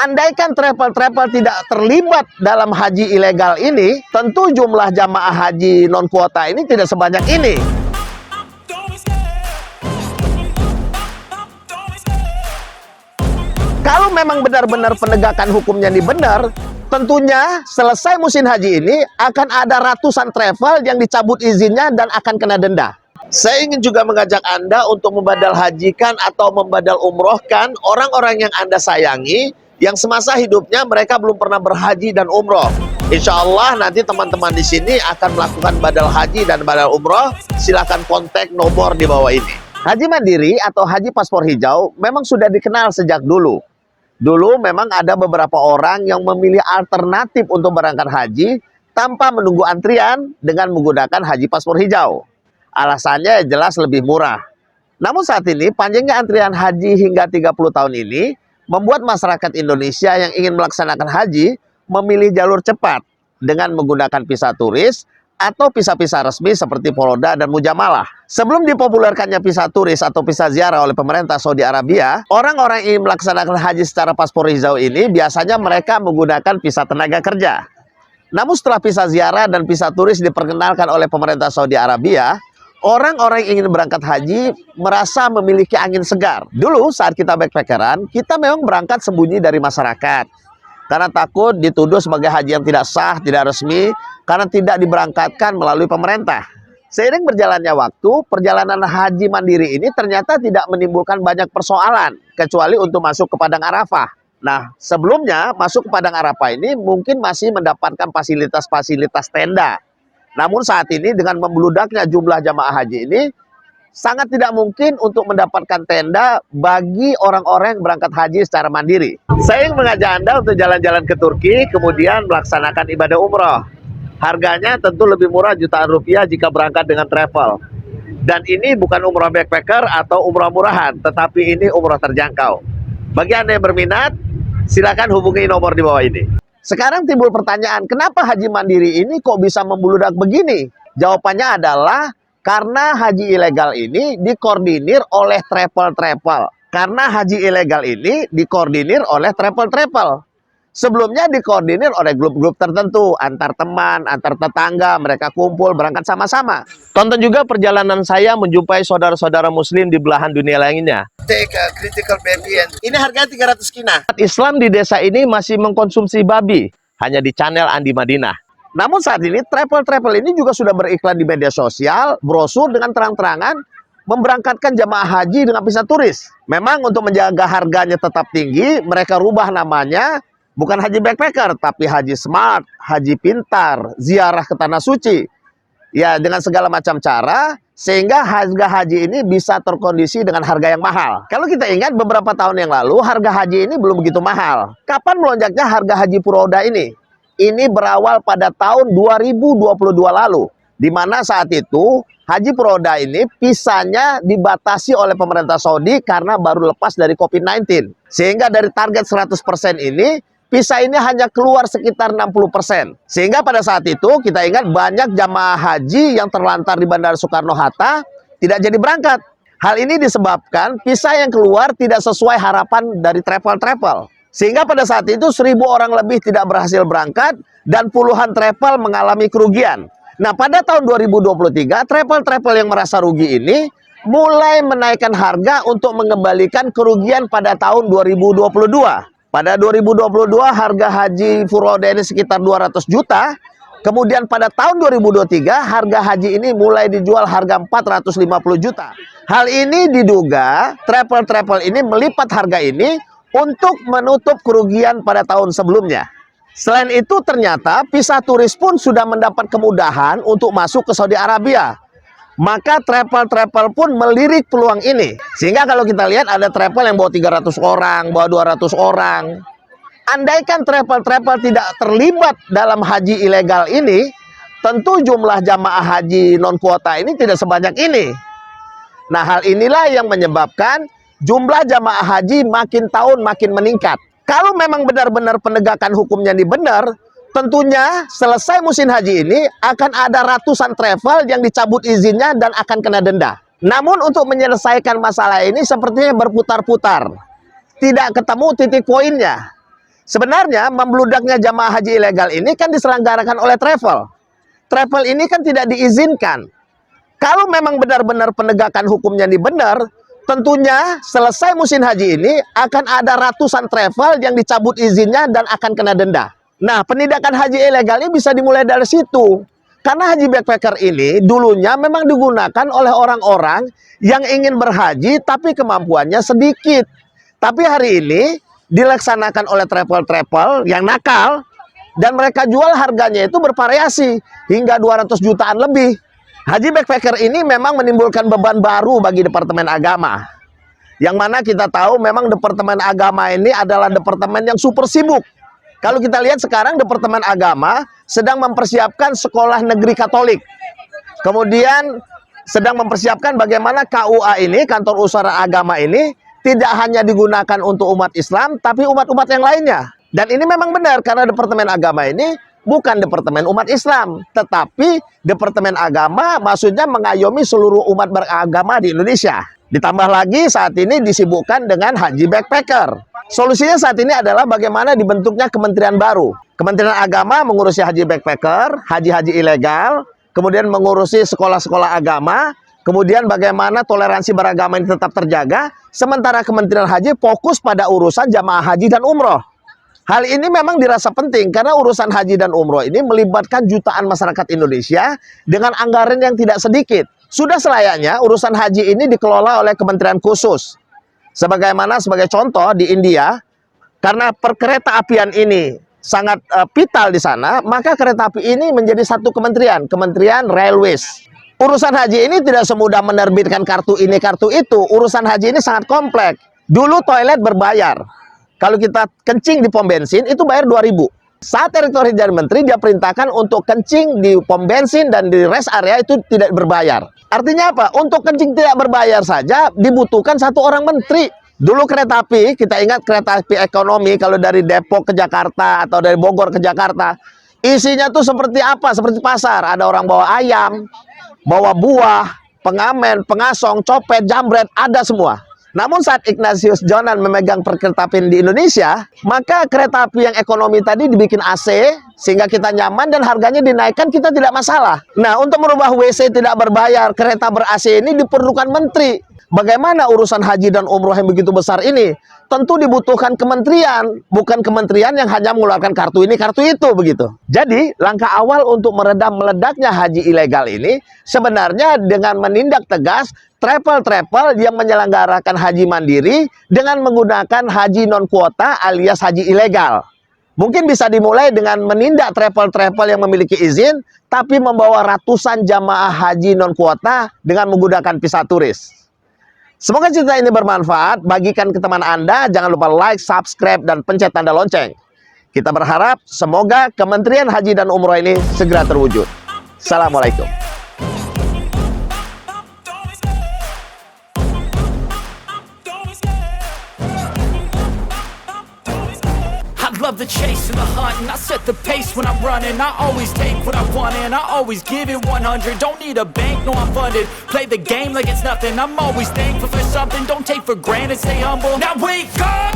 Andaikan travel-travel tidak terlibat dalam haji ilegal ini, tentu jumlah jamaah haji non-kuota ini tidak sebanyak ini. Kalau memang benar-benar penegakan hukumnya ini benar, tentunya selesai musim haji ini akan ada ratusan travel yang dicabut izinnya dan akan kena denda. Saya ingin juga mengajak Anda untuk membadal hajikan atau membadal umrohkan orang-orang yang Anda sayangi, yang semasa hidupnya mereka belum pernah berhaji dan umroh. Insya Allah nanti teman-teman di sini akan melakukan badal haji dan badal umroh. Silakan kontak nomor di bawah ini. Haji mandiri atau haji paspor hijau memang sudah dikenal sejak dulu. Dulu memang ada beberapa orang yang memilih alternatif untuk berangkat haji tanpa menunggu antrian dengan menggunakan haji paspor hijau. Alasannya jelas lebih murah. Namun saat ini panjangnya antrian haji hingga 30 tahun ini membuat masyarakat Indonesia yang ingin melaksanakan haji memilih jalur cepat dengan menggunakan visa turis atau visa-visa resmi seperti Forodha dan Mujamalah. Sebelum dipopulerkannya visa turis atau visa ziarah oleh pemerintah Saudi Arabia, orang-orang yang ingin melaksanakan haji secara paspor hijau ini biasanya mereka menggunakan visa tenaga kerja. Namun setelah visa ziarah dan visa turis diperkenalkan oleh pemerintah Saudi Arabia, orang-orang yang ingin berangkat haji merasa memiliki angin segar. Dulu saat kita backpackeran, kita memang berangkat sembunyi dari masyarakat. Karena takut dituduh sebagai haji yang tidak sah, tidak resmi, karena tidak diberangkatkan melalui pemerintah. Seiring berjalannya waktu, perjalanan haji mandiri ini ternyata tidak menimbulkan banyak persoalan, kecuali untuk masuk ke Padang Arafah. Nah, sebelumnya masuk ke Padang Arafah ini mungkin masih mendapatkan fasilitas-fasilitas tenda. Namun saat ini dengan membludaknya jumlah jamaah haji ini, sangat tidak mungkin untuk mendapatkan tenda bagi orang-orang yang berangkat haji secara mandiri. Saya ingin mengajak Anda untuk jalan-jalan ke Turki, kemudian melaksanakan ibadah umroh. Harganya tentu lebih murah jutaan rupiah jika berangkat dengan travel. Dan ini bukan umroh backpacker atau umroh murahan, tetapi ini umroh terjangkau. Bagi Anda yang berminat, silakan hubungi nomor di bawah ini. Sekarang timbul pertanyaan, kenapa haji mandiri ini kok bisa membludak begini? Jawabannya adalah karena haji ilegal ini dikoordinir oleh travel-travel. Karena haji ilegal ini dikoordinir oleh travel-travel. Sebelumnya dikoordinir oleh grup-grup tertentu, antar teman, antar tetangga, mereka kumpul, berangkat sama-sama. Tonton juga perjalanan saya menjumpai saudara-saudara muslim di belahan dunia lainnya. Take a critical baby and... Ini harganya 300 kina. Islam di desa ini masih mengkonsumsi babi, hanya di channel Andi Madinah. Namun saat ini travel-travel ini juga sudah beriklan di media sosial, brosur dengan terang-terangan memberangkatkan jamaah haji dengan visa turis. Memang untuk menjaga harganya tetap tinggi, mereka rubah namanya bukan haji backpacker, tapi haji smart, haji pintar, ziarah ke tanah suci. Ya, dengan segala macam cara, sehingga harga haji ini bisa terkondisi dengan harga yang mahal. Kalau kita ingat beberapa tahun yang lalu, harga haji ini belum begitu mahal. Kapan melonjaknya harga haji Forodha ini? Ini berawal pada tahun 2022 lalu, di mana saat itu haji Forodha ini visanya dibatasi oleh pemerintah Saudi karena baru lepas dari COVID-19. Sehingga dari target 100% ini, visa ini hanya keluar sekitar 60%. Sehingga pada saat itu kita ingat banyak jamaah haji yang terlantar di Bandara Soekarno-Hatta tidak jadi berangkat. Hal ini disebabkan visa yang keluar tidak sesuai harapan dari travel-travel. Sehingga pada saat itu 1.000 orang lebih tidak berhasil berangkat dan puluhan travel mengalami kerugian. Nah, pada tahun 2023, travel-travel yang merasa rugi ini mulai menaikkan harga untuk mengembalikan kerugian pada tahun 2022. Pada 2022 harga haji Forodha ini sekitar 200 juta. Kemudian pada tahun 2023 harga haji ini mulai dijual harga 450 juta. Hal ini diduga travel-travel ini melipat harga ini untuk menutup kerugian pada tahun sebelumnya. Selain itu ternyata visa turis pun sudah mendapat kemudahan untuk masuk ke Saudi Arabia. Maka travel-travel pun melirik peluang ini. Sehingga kalau kita lihat ada travel yang bawa 300 orang, bawa 200 orang. Andaikan travel-travel tidak terlibat dalam haji ilegal ini, tentu jumlah jamaah haji non-kuota ini tidak sebanyak ini. Nah, hal inilah yang menyebabkan jumlah jamaah haji makin tahun makin meningkat. Kalau memang benar-benar penegakan hukumnya ini benar, tentunya selesai musim haji ini akan ada ratusan travel yang dicabut izinnya dan akan kena denda. Namun untuk menyelesaikan masalah ini sepertinya berputar-putar. Tidak ketemu titik poinnya. Sebenarnya membludaknya jamaah haji ilegal ini kan diselenggarakan oleh travel. Travel ini kan tidak diizinkan. Kalau memang benar-benar penegakan hukumnya ini benar, tentunya selesai musim haji ini akan ada ratusan travel yang dicabut izinnya dan akan kena denda. Nah, penindakan haji ilegal ini bisa dimulai dari situ. Karena haji backpacker ini dulunya memang digunakan oleh orang-orang yang ingin berhaji tapi kemampuannya sedikit. Tapi hari ini dilaksanakan oleh travel-travel yang nakal dan mereka jual harganya itu bervariasi hingga 200 jutaan lebih. Haji backpacker ini memang menimbulkan beban baru bagi Departemen Agama. Yang mana kita tahu memang Departemen Agama ini adalah departemen yang super sibuk. Kalau kita lihat sekarang Departemen Agama sedang mempersiapkan sekolah negeri Katolik. Kemudian sedang mempersiapkan bagaimana KUA ini, kantor usaha agama ini, tidak hanya digunakan untuk umat Islam, tapi umat-umat yang lainnya. Dan ini memang benar, karena Departemen Agama ini bukan Departemen umat Islam, tetapi Departemen Agama maksudnya mengayomi seluruh umat beragama di Indonesia. Ditambah lagi saat ini disibukkan dengan haji backpacker. Solusinya saat ini adalah bagaimana dibentuknya kementerian baru. Kementerian Agama mengurusi haji backpacker, haji-haji ilegal, kemudian mengurusi sekolah-sekolah agama, kemudian bagaimana toleransi beragama ini tetap terjaga, sementara Kementerian Haji fokus pada urusan jamaah haji dan umroh. Hal ini memang dirasa penting karena urusan haji dan umroh ini melibatkan jutaan masyarakat Indonesia dengan anggaran yang tidak sedikit. Sudah selayaknya urusan haji ini dikelola oleh kementerian khusus. Sebagaimana sebagai contoh di India, karena perkereta apian ini sangat vital di sana, maka kereta api ini menjadi satu kementerian, Kementerian Railways. Urusan haji ini tidak semudah menerbitkan kartu ini, kartu itu. Urusan haji ini sangat kompleks. Dulu toilet berbayar. Kalau kita kencing di pom bensin, itu bayar 2.000. Saat Erick Thohir jadi menteri, dia perintahkan untuk kencing di pom bensin dan di rest area itu tidak berbayar. Artinya apa? Untuk kencing tidak berbayar saja dibutuhkan satu orang menteri. Dulu kereta api, kita ingat kereta api ekonomi kalau dari Depok ke Jakarta atau dari Bogor ke Jakarta, isinya tuh seperti apa? Seperti pasar. Ada orang bawa ayam, bawa buah, pengamen, pengasong, copet, jambret, ada semua. Namun saat Ignatius Jonan memegang perkereta api di Indonesia, maka kereta api yang ekonomi tadi dibikin AC, sehingga kita nyaman dan harganya dinaikkan, kita tidak masalah. Nah, untuk merubah WC tidak berbayar, kereta ber-AC ini diperlukan menteri. Bagaimana urusan haji dan umroh yang begitu besar ini? Tentu dibutuhkan kementerian, bukan kementerian yang hanya mengeluarkan kartu ini, kartu itu, begitu. Jadi, langkah awal untuk meredam meledaknya haji ilegal ini, sebenarnya dengan menindak tegas travel-travel yang menyelenggarakan haji mandiri dengan menggunakan haji non-kuota alias haji ilegal. Mungkin bisa dimulai dengan menindak travel-travel yang memiliki izin, tapi membawa ratusan jamaah haji non-kuota dengan menggunakan visa turis. Semoga cerita ini bermanfaat, bagikan ke teman Anda, jangan lupa like, subscribe, dan pencet tanda lonceng. Kita berharap semoga Kementerian Haji dan Umroh ini segera terwujud. Assalamualaikum. Love the chase and the hunt, and I set the pace when I'm running. I always take what I want and I always give it 100. Don't need a bank, no I'm funded. Play the game like it's nothing. I'm always thankful for something. Don't take for granted, stay humble. Now wake up!